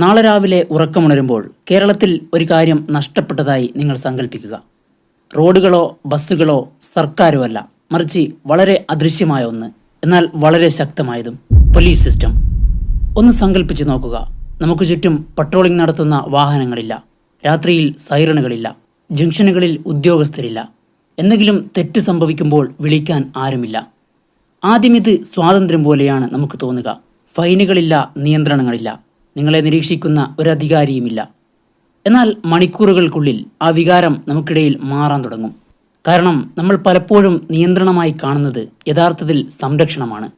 നാളെ രാവിലെ ഉറക്കമുണരുമ്പോൾ കേരളത്തിൽ ഒരു കാര്യം നഷ്ടപ്പെട്ടതായി നിങ്ങൾ സങ്കല്പിക്കുക. റോഡുകളോ ബസ്സുകളോ സർക്കാരോ അല്ല, മറിച്ച് വളരെ അദൃശ്യമായ ഒന്ന്, എന്നാൽ വളരെ ശക്തമായതും പോലീസ് സിസ്റ്റം. ഒന്ന് സങ്കല്പിച്ച് നോക്കുക. നമുക്ക് ചുറ്റും പട്രോളിംഗ് നടത്തുന്ന വാഹനങ്ങളില്ല, രാത്രിയിൽ സൈറണുകളില്ല, ജംഗ്ഷനുകളിൽ ഉദ്യോഗസ്ഥരില്ല, എന്തെങ്കിലും തെറ്റ് സംഭവിക്കുമ്പോൾ വിളിക്കാൻ ആരുമില്ല. ആദ്യം ഇത് സ്വാതന്ത്ര്യം പോലെയാണ് നമുക്ക് തോന്നുക. ഫൈനുകളില്ല, നിയന്ത്രണങ്ങളില്ല, നിങ്ങളെ നിരീക്ഷിക്കുന്ന ഒരു അധികാരിയുമില്ല. എന്നാൽ മണിക്കൂറുകൾക്കുള്ളിൽ ആ വികാരം നമുക്കിടയിൽ മാറാൻ തുടങ്ങും. കാരണം നമ്മൾ പലപ്പോഴും നിയന്ത്രണമായി കാണുന്നത് യഥാർത്ഥത്തിൽ സംരക്ഷണമാണ്.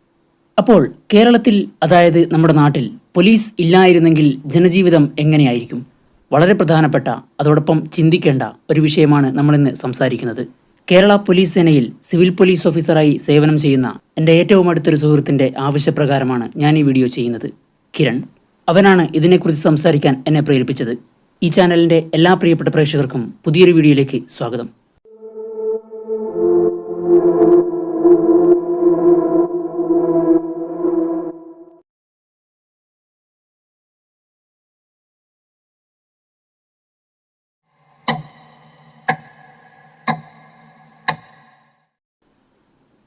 അപ്പോൾ കേരളത്തിൽ, അതായത് നമ്മുടെ നാട്ടിൽ, പോലീസ് ഇല്ലായിരുന്നെങ്കിൽ ജനജീവിതം എങ്ങനെയായിരിക്കും? വളരെ പ്രധാനപ്പെട്ട, അതോടൊപ്പം ചിന്തിക്കേണ്ട ഒരു വിഷയമാണ് നമ്മളിന്ന് സംസാരിക്കുന്നത്. കേരള പോലീസ് സേനയിൽ സിവിൽ പോലീസ് ഓഫീസറായി സേവനം ചെയ്യുന്ന എൻ്റെ ഏറ്റവും അടുത്തൊരു സുഹൃത്തിൻ്റെ ആവശ്യപ്രകാരമാണ് ഞാൻ ഈ വീഡിയോ ചെയ്യുന്നത്. കിരൺ, അവനാണ് ഇതിനെക്കുറിച്ച് സംസാരിക്കാൻ എന്നെ പ്രേരിപ്പിച്ചത്. ഈ ചാനലിൻ്റെ എല്ലാ പ്രിയപ്പെട്ട പ്രേക്ഷകർക്കും പുതിയൊരു വീഡിയോയിലേക്ക് സ്വാഗതം.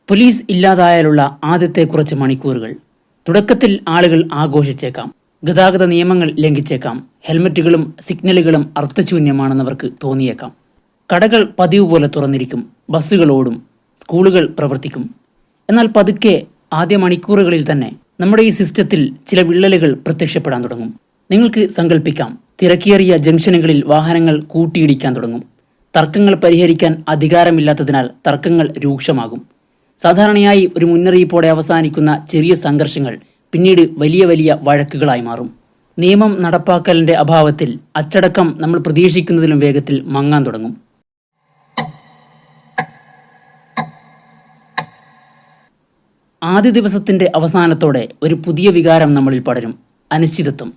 പോലീസ് ഇല്ലാതായാലുള്ള ആദ്യത്തെ കുറച്ച് മണിക്കൂറുകൾ. തുടക്കത്തിൽ ആളുകൾ ആഘോഷിച്ചേക്കാം, ഗതാഗത നിയമങ്ങൾ ലംഘിച്ചേക്കാം, ഹെൽമറ്റുകളും സിഗ്നലുകളും അർത്ഥശൂന്യമാണെന്നവർക്ക് തോന്നിയേക്കാം. കടകൾ പതിവ് പോലെ തുറന്നിരിക്കും, ബസ്സുകൾ ഓടും, സ്കൂളുകൾ പ്രവർത്തിക്കും. എന്നാൽ പതുക്കെ ആദ്യ മണിക്കൂറുകളിൽ തന്നെ നമ്മുടെ ഈ സിസ്റ്റത്തിൽ ചില വിള്ളലുകൾ പ്രത്യക്ഷപ്പെടാൻ തുടങ്ങും. നിങ്ങൾക്ക് സങ്കല്പിക്കാം, തിരക്കേറിയ ജംഗ്ഷനുകളിൽ വാഹനങ്ങൾ കൂട്ടിയിടിക്കാൻ തുടങ്ങും. തർക്കങ്ങൾ പരിഹരിക്കാൻ അധികാരമില്ലാത്തതിനാൽ തർക്കങ്ങൾ രൂക്ഷമാകും. സാധാരണയായി ഒരു മുന്നറിയിപ്പോടെ അവസാനിക്കുന്ന ചെറിയ സംഘർഷങ്ങൾ പിന്നീട് വലിയ വലിയ വഴക്കുകളായി മാറും. നിയമം നടപ്പാക്കലിൻ്റെ അഭാവത്തിൽ അച്ചടക്കം നമ്മൾ പ്രതീക്ഷിക്കുന്നതിലും വേഗത്തിൽ മങ്ങാൻ തുടങ്ങും. ആദ്യ ദിവസത്തിൻ്റെ അവസാനത്തോടെ ഒരു പുതിയ വികാരം നമ്മളിൽ പടരും: അനിശ്ചിതത്വം.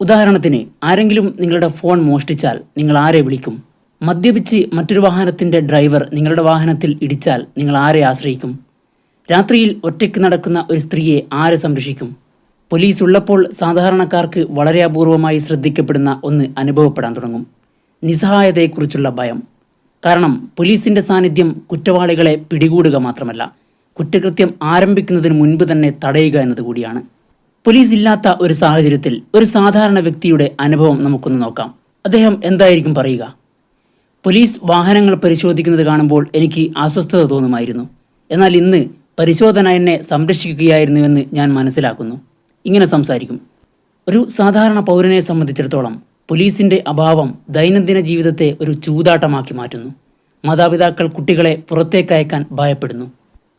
ഉദാഹരണത്തിന്, ആരെങ്കിലും നിങ്ങളുടെ ഫോൺ മോഷ്ടിച്ചാൽ നിങ്ങൾ ആരെ വിളിക്കും? മദ്യപിച്ച് മറ്റൊരു വാഹനത്തിൻ്റെ ഡ്രൈവർ നിങ്ങളുടെ വാഹനത്തിൽ ഇടിച്ചാൽ നിങ്ങൾ ആരെ ആശ്രയിക്കും? രാത്രിയിൽ ഒറ്റയ്ക്ക് നടക്കുന്ന ഒരു സ്ത്രീയെ ആര് സംരക്ഷിക്കും? പോലീസ് ഉള്ളപ്പോൾ സാധാരണക്കാർക്ക് വളരെ അപൂർവമായി ശ്രദ്ധിക്കപ്പെടുന്ന ഒന്ന് അനുഭവപ്പെടാൻ തുടങ്ങും: നിസ്സഹായതയെക്കുറിച്ചുള്ള ഭയം. കാരണം പോലീസിൻ്റെ സാന്നിധ്യം കുറ്റവാളികളെ പിടികൂടുക മാത്രമല്ല, കുറ്റകൃത്യം ആരംഭിക്കുന്നതിന് മുൻപ് തന്നെ തടയുക എന്നതുകൂടിയാണ്. പോലീസ് ഇല്ലാത്ത ഒരു സാഹചര്യത്തിൽ ഒരു സാധാരണ വ്യക്തിയുടെ അനുഭവം നമുക്കൊന്ന് നോക്കാം. അദ്ദേഹം എന്തായിരിക്കും പറയുക? പോലീസ് വാഹനങ്ങൾ പരിശോധിക്കുന്നത് കാണുമ്പോൾ എനിക്ക് അസ്വസ്ഥത തോന്നുമായിരുന്നു, എന്നാൽ ഇന്ന് പരിശോധന എന്നെ സംരക്ഷിക്കുകയായിരുന്നുവെന്ന് ഞാൻ മനസ്സിലാക്കുന്നു. ഇങ്ങനെ സംസാരിക്കും. ഒരു സാധാരണ പൗരനെ സംബന്ധിച്ചിടത്തോളം പോലീസിൻ്റെ അഭാവം ദൈനംദിന ജീവിതത്തെ ഒരു ചൂതാട്ടമാക്കി മാറ്റുന്നു. മാതാപിതാക്കൾ കുട്ടികളെ പുറത്തേക്കയക്കാൻ ഭയപ്പെടുന്നു.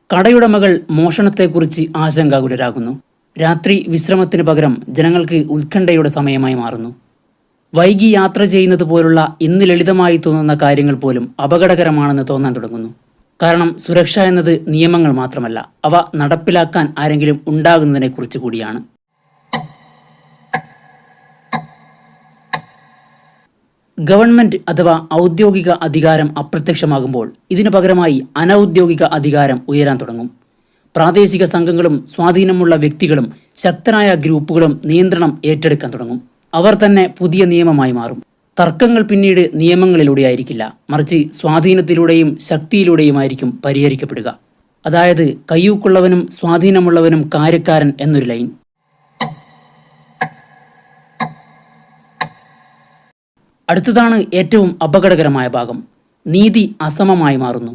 കടയുടമകൾ മോഷണത്തെക്കുറിച്ച് ആശങ്കാകുലരാകുന്നു. രാത്രി വിശ്രമത്തിന് പകരം ജനങ്ങൾക്ക് ഉത്കണ്ഠയുടെ സമയമായി മാറുന്നു. വൈകി യാത്ര ചെയ്യുന്നത് പോലുള്ള ഇന്ന് ലളിതമായി തോന്നുന്ന കാര്യങ്ങൾ പോലും അപകടകരമാണെന്ന് തോന്നാൻ തുടങ്ങുന്നു. കാരണം സുരക്ഷ എന്നത് നിയമങ്ങൾ മാത്രമല്ല, അവ നടപ്പിലാക്കാൻ ആരെങ്കിലും ഉണ്ടാകുന്നതിനെ കുറിച്ച് കൂടിയാണ്. ഗവൺമെന്റ് അഥവാ ഔദ്യോഗിക അധികാരം അപ്രത്യക്ഷമാകുമ്പോൾ ഇതിനു പകരമായി അനൗദ്യോഗിക അധികാരം ഉയരാൻ തുടങ്ങും. പ്രാദേശിക സംഘങ്ങളും സ്വാധീനമുള്ള വ്യക്തികളും ശക്തരായ ഗ്രൂപ്പുകളും നിയന്ത്രണം ഏറ്റെടുക്കാൻ തുടങ്ങും. അവർ തന്നെ പുതിയ നിയമമായി മാറും. തർക്കങ്ങൾ പിന്നീട് നിയമങ്ങളിലൂടെ ആയിരിക്കില്ല, മറിച്ച് സ്വാധീനത്തിലൂടെയും ശക്തിയിലൂടെയുമായിരിക്കും പരിഹരിക്കപ്പെടുക. അതായത് കയ്യൂക്കുള്ളവനും സ്വാധീനമുള്ളവനും കാര്യക്കാരൻ എന്നൊരു ലൈൻ. അടുത്തതാണ് ഏറ്റവും അപകടകരമായ ഭാഗം: നീതി അസമമായി മാറുന്നു.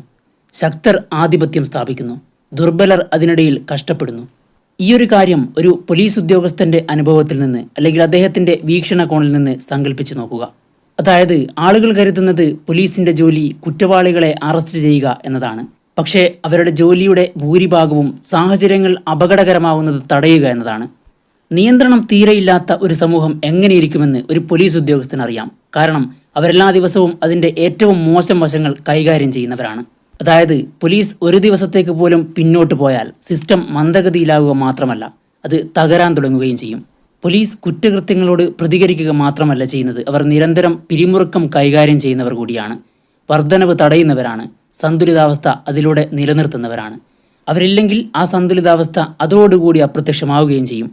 ശക്തർ ആധിപത്യം സ്ഥാപിക്കുന്നു, ദുർബലർ അതിനിടയിൽ കഷ്ടപ്പെടുന്നു. ഈയൊരു കാര്യം ഒരു പോലീസ് ഉദ്യോഗസ്ഥൻ്റെ അനുഭവത്തിൽ നിന്ന്, അല്ലെങ്കിൽ അദ്ദേഹത്തിൻ്റെ വീക്ഷണകോണിൽ നിന്ന് സങ്കല്പിച്ച് നോക്കുക. അതായത് ആളുകൾ കരുതുന്നത് പോലീസിൻ്റെ ജോലി കുറ്റവാളികളെ അറസ്റ്റ് ചെയ്യുക എന്നതാണ്. പക്ഷേ അവരുടെ ജോലിയുടെ ഭൂരിഭാഗവും സാഹചര്യങ്ങൾ അപകടകരമാവുന്നത് തടയുക എന്നതാണ്. നിയന്ത്രണം തീരെയില്ലാത്ത ഒരു സമൂഹം എങ്ങനെയിരിക്കുമെന്ന് ഒരു പോലീസ് ഉദ്യോഗസ്ഥന് അറിയാം. കാരണം അവരെല്ലാ ദിവസവും അതിൻ്റെ ഏറ്റവും മോശം വശങ്ങൾ കൈകാര്യം ചെയ്യുന്നവരാണ്. അതായത് പോലീസ് ഒരു ദിവസത്തേക്ക് പോലും പിന്നോട്ട് പോയാൽ സിസ്റ്റം മന്ദഗതിയിലാവുക മാത്രമല്ല, അത് തകരാൻ തുടങ്ങുകയും ചെയ്യും. പോലീസ് കുറ്റകൃത്യങ്ങളോട് പ്രതികരിക്കുക മാത്രമല്ല ചെയ്യുന്നത്, അവർ നിരന്തരം പിരിമുറുക്കം കൈകാര്യം ചെയ്യുന്നവർ കൂടിയാണ്. വർധനവ് തടയുന്നവരാണ്, സന്തുലിതാവസ്ഥ അതിലൂടെ നിലനിർത്തുന്നവരാണ്. അവരില്ലെങ്കിൽ ആ സന്തുലിതാവസ്ഥ അതോടുകൂടി അപ്രത്യക്ഷമാവുകയും ചെയ്യും.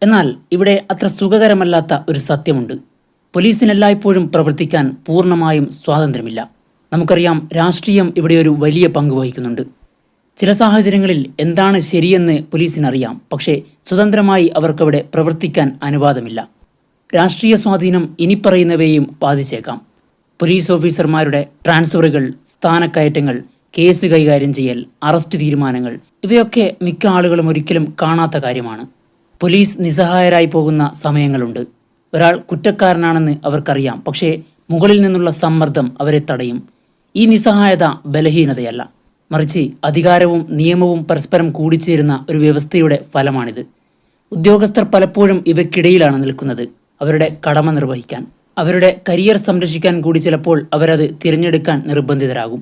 എന്നാൽ ഇവിടെ അത്ര സുഖകരമല്ലാത്ത ഒരു സത്യമുണ്ട്. പോലീസിന് എല്ലായ്പ്പോഴും പ്രവർത്തിക്കാൻ പൂർണ്ണമായും സ്വാതന്ത്ര്യമില്ല. നമുക്കറിയാം, രാഷ്ട്രീയം ഇവിടെ ഒരു വലിയ പങ്ക് വഹിക്കുന്നുണ്ട്. ചില സാഹചര്യങ്ങളിൽ എന്താണ് ശരിയെന്ന് പോലീസിനറിയാം, പക്ഷേ സ്വതന്ത്രമായി അവർക്കവിടെ പ്രവർത്തിക്കാൻ അനുവാദമില്ല. രാഷ്ട്രീയ സ്വാധീനം ഇനി പറയുന്നവയെയും ബാധിച്ചേക്കാം. പോലീസ് ഓഫീസർമാരുടെ ട്രാൻസ്ഫറുകൾ, സ്ഥാനക്കയറ്റങ്ങൾ, കേസ് കൈകാര്യം ചെയ്യൽ, അറസ്റ്റ് തീരുമാനങ്ങൾ, ഇവയൊക്കെ മിക്ക ആളുകളും ഒരിക്കലും കാണാത്ത കാര്യമാണ്. പോലീസ് നിസ്സഹായരായി പോകുന്ന സമയങ്ങളുണ്ട്. ഒരാൾ കുറ്റക്കാരനാണെന്ന് അവർക്കറിയാം, പക്ഷേ മുകളിൽ നിന്നുള്ള സമ്മർദ്ദം അവരെ തടയും. ഈ നിസ്സഹായത ബലഹീനതയല്ല, മറിച്ച് അധികാരവും നിയമവും പരസ്പരം കൂടിച്ചേരുന്ന ഒരു വ്യവസ്ഥയുടെ ഫലമാണിത്. ഉദ്യോഗസ്ഥർ പലപ്പോഴും ഇവയ്ക്കിടയിലാണ് നിൽക്കുന്നത്. അവരുടെ കടമ നിർവഹിക്കാൻ, അവരുടെ കരിയർ സംരക്ഷിക്കാൻ കൂടി ചിലപ്പോൾ അവരത് തിരഞ്ഞെടുക്കാൻ നിർബന്ധിതരാകും.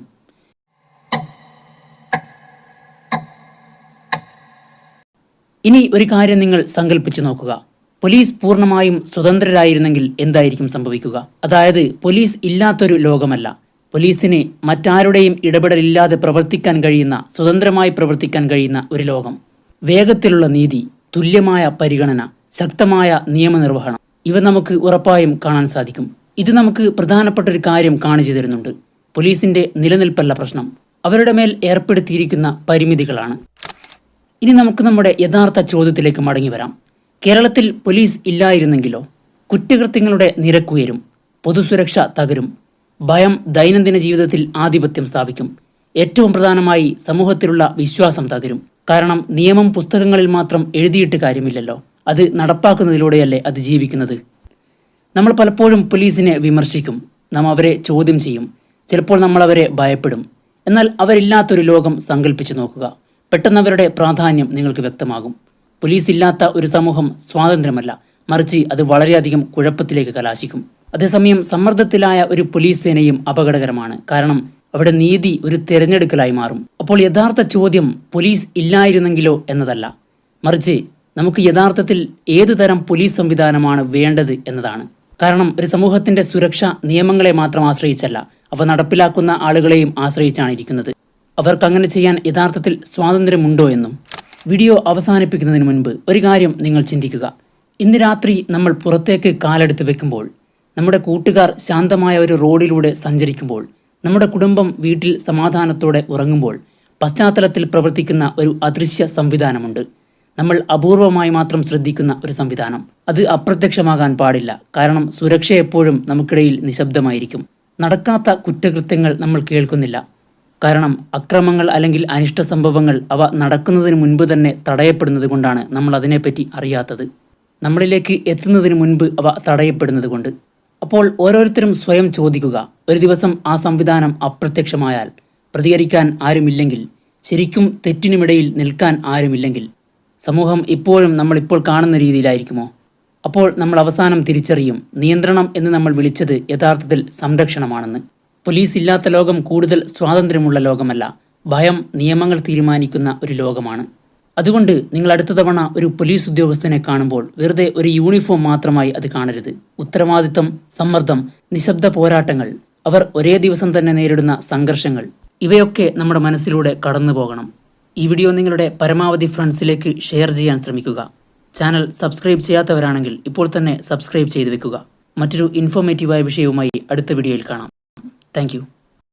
ഇനി ഒരു കാര്യം നിങ്ങൾ സങ്കല്പിച്ചു നോക്കുക. പോലീസ് പൂർണ്ണമായും സ്വതന്ത്രരായിരുന്നെങ്കിൽ എന്തായിരിക്കും സംഭവിക്കുക? അതായത്, പോലീസ് ഇല്ലാത്തൊരു ലോകമല്ല, പോലീസിന് മറ്റാരുടെയും ഇടപെടലില്ലാതെ പ്രവർത്തിക്കാൻ കഴിയുന്ന, സ്വതന്ത്രമായി പ്രവർത്തിക്കാൻ കഴിയുന്ന ഒരു ലോകം. വേഗത്തിലുള്ള നീതി, തുല്യമായ പരിഗണന, ശക്തമായ നിയമനിർവഹണം, ഇവ നമുക്ക് ഉറപ്പായും കാണാൻ സാധിക്കും. ഇത് നമുക്ക് പ്രധാനപ്പെട്ട ഒരു കാര്യം കാണിച്ചു തരുന്നുണ്ട്. പോലീസിന്റെ നിലനിൽപ്പല്ല പ്രശ്നം, അവരുടെ മേൽ ഏർപ്പെടുത്തിയിരിക്കുന്ന പരിമിതികളാണ്. ഇനി നമുക്ക് നമ്മുടെ യഥാർത്ഥ ചോദ്യത്തിലേക്ക് മടങ്ങി വരാം. കേരളത്തിൽ പോലീസ് ഇല്ലായിരുന്നെങ്കിലോ? കുറ്റകൃത്യങ്ങളുടെ നിരക്കുയരും, പൊതുസുരക്ഷ തകരും, ഭയം ദൈനംദിന ജീവിതത്തിൽ ആധിപത്യം സ്ഥാപിക്കും. ഏറ്റവും പ്രധാനമായി സമൂഹത്തിലുള്ള വിശ്വാസം തകരും. കാരണം നിയമം പുസ്തകങ്ങളിൽ മാത്രം എഴുതിയിട്ട് കാര്യമില്ലല്ലോ, അത് നടപ്പാക്കുന്നതിലൂടെയല്ലേ അത് ജീവിക്കുന്നത്. നമ്മൾ പലപ്പോഴും പോലീസിനെ വിമർശിക്കും, നാം അവരെ ചോദ്യം ചെയ്യും, ചിലപ്പോൾ നമ്മൾ അവരെ ഭയപ്പെടും. എന്നാൽ അവരില്ലാത്തൊരു ലോകം സങ്കല്പിച്ചു നോക്കുക. പെട്ടെന്ന് അവരുടെ പ്രാധാന്യം നിങ്ങൾക്ക് വ്യക്തമാകും. പോലീസ് ഇല്ലാത്ത ഒരു സമൂഹം സ്വാതന്ത്ര്യമല്ല, മറിച്ച് അത് വളരെയധികം കുഴപ്പത്തിലേക്ക് കലാശിക്കും. അതേസമയം സമ്മർദ്ദത്തിലായ ഒരു പോലീസ് സേനയും അപകടകരമാണ്. കാരണം അവിടെ നീതി ഒരു തിരഞ്ഞെടുക്കലായി മാറും. അപ്പോൾ യഥാർത്ഥ ചോദ്യം പോലീസ് ഇല്ലായിരുന്നെങ്കിലോ എന്നതല്ല, മറിച്ച് നമുക്ക് യഥാർത്ഥത്തിൽ ഏതു തരം പോലീസ് സംവിധാനമാണ് വേണ്ടത് എന്നതാണ്. കാരണം ഒരു സമൂഹത്തിന്റെ സുരക്ഷ നിയമങ്ങളെ മാത്രം ആശ്രയിച്ചല്ല, അവ നടപ്പിലാക്കുന്ന ആളുകളെയും ആശ്രയിച്ചാണ് ഇരിക്കുന്നത്. അവർക്ക് അങ്ങനെ ചെയ്യാൻ യഥാർത്ഥത്തിൽ സ്വാതന്ത്ര്യമുണ്ടോ എന്നും. വീഡിയോ അവസാനിപ്പിക്കുന്നതിന് മുൻപ് ഒരു കാര്യം നിങ്ങൾ ചിന്തിക്കുക. ഇന്ന് രാത്രി നമ്മൾ പുറത്തേക്ക് കാലെടുത്ത് വെക്കുമ്പോൾ, നമ്മുടെ കൂട്ടുകാർ ശാന്തമായ ഒരു റോഡിലൂടെ സഞ്ചരിക്കുമ്പോൾ, നമ്മുടെ കുടുംബം വീട്ടിൽ സമാധാനത്തോടെ ഉറങ്ങുമ്പോൾ, പശ്ചാത്തലത്തിൽ പ്രവർത്തിക്കുന്ന ഒരു അദൃശ്യ സംവിധാനമുണ്ട്. നമ്മൾ അപൂർവമായി മാത്രം ശ്രദ്ധിക്കുന്ന ഒരു സംവിധാനം. അത് അപ്രത്യക്ഷമാകാൻ പാടില്ല. കാരണം സുരക്ഷ എപ്പോഴും നമുക്കിടയിൽ നിശബ്ദമായിരിക്കും. നടക്കാത്ത കുറ്റകൃത്യങ്ങൾ നമ്മൾ കേൾക്കുന്നില്ല. കാരണം അക്രമങ്ങൾ അല്ലെങ്കിൽ അനിഷ്ട സംഭവങ്ങൾ അവ നടക്കുന്നതിന് മുൻപ് തന്നെ തടയപ്പെടുന്നത് കൊണ്ടാണ് നമ്മൾ അതിനെപ്പറ്റി അറിയാത്തത്. നമ്മളിലേക്ക് എത്തുന്നതിന് മുൻപ് അവ തടയപ്പെടുന്നത് കൊണ്ട്. അപ്പോൾ ഓരോരുത്തരും സ്വയം ചോദിക്കുക, ഒരു ദിവസം ആ സംവിധാനം അപ്രത്യക്ഷമായാൽ, പ്രതികരിക്കാൻ ആരുമില്ലെങ്കിൽ, ശരിക്കും തെറ്റിനുമിടയിൽ നിൽക്കാൻ ആരുമില്ലെങ്കിൽ, സമൂഹം ഇപ്പോഴും നമ്മളിപ്പോൾ കാണുന്ന രീതിയിലായിരിക്കുമോ? അപ്പോൾ നമ്മൾ അവസാനം തിരിച്ചറിയും, നിയന്ത്രണം എന്ന് നമ്മൾ വിളിച്ചത് യഥാർത്ഥത്തിൽ സംരക്ഷണമാണെന്ന്. പോലീസ് ഇല്ലാത്ത ലോകം കൂടുതൽ സ്വാതന്ത്ര്യമുള്ള ലോകമല്ല, ഭയം നിയമങ്ങൾ തീരുമാനിക്കുന്ന ഒരു ലോകമാണ്. അതുകൊണ്ട് നിങ്ങൾ അടുത്ത തവണ ഒരു പോലീസ് ഉദ്യോഗസ്ഥനെ കാണുമ്പോൾ വെറുതെ ഒരു യൂണിഫോം മാത്രമായി അത് കാണരുത്. ഉത്തരവാദിത്തം, സമ്മർദ്ദം, നിശബ്ദ പോരാട്ടങ്ങൾ, അവർ ഒരേ ദിവസം തന്നെ നേരിടുന്ന സംഘർഷങ്ങൾ, ഇവയൊക്കെ നമ്മുടെ മനസ്സിലൂടെ കടന്നു പോകണം. ഈ വീഡിയോ നിങ്ങളുടെ പരമാവധി ഫ്രണ്ട്സിലേക്ക് ഷെയർ ചെയ്യാൻ ശ്രമിക്കുക. ചാനൽ സബ്സ്ക്രൈബ് ചെയ്യാത്തവരാണെങ്കിൽ ഇപ്പോൾ തന്നെ സബ്സ്ക്രൈബ് ചെയ്ത് വെക്കുക. മറ്റൊരു ഇൻഫോർമേറ്റീവായ വിഷയവുമായി അടുത്ത വീഡിയോയിൽ കാണാം. Thank you.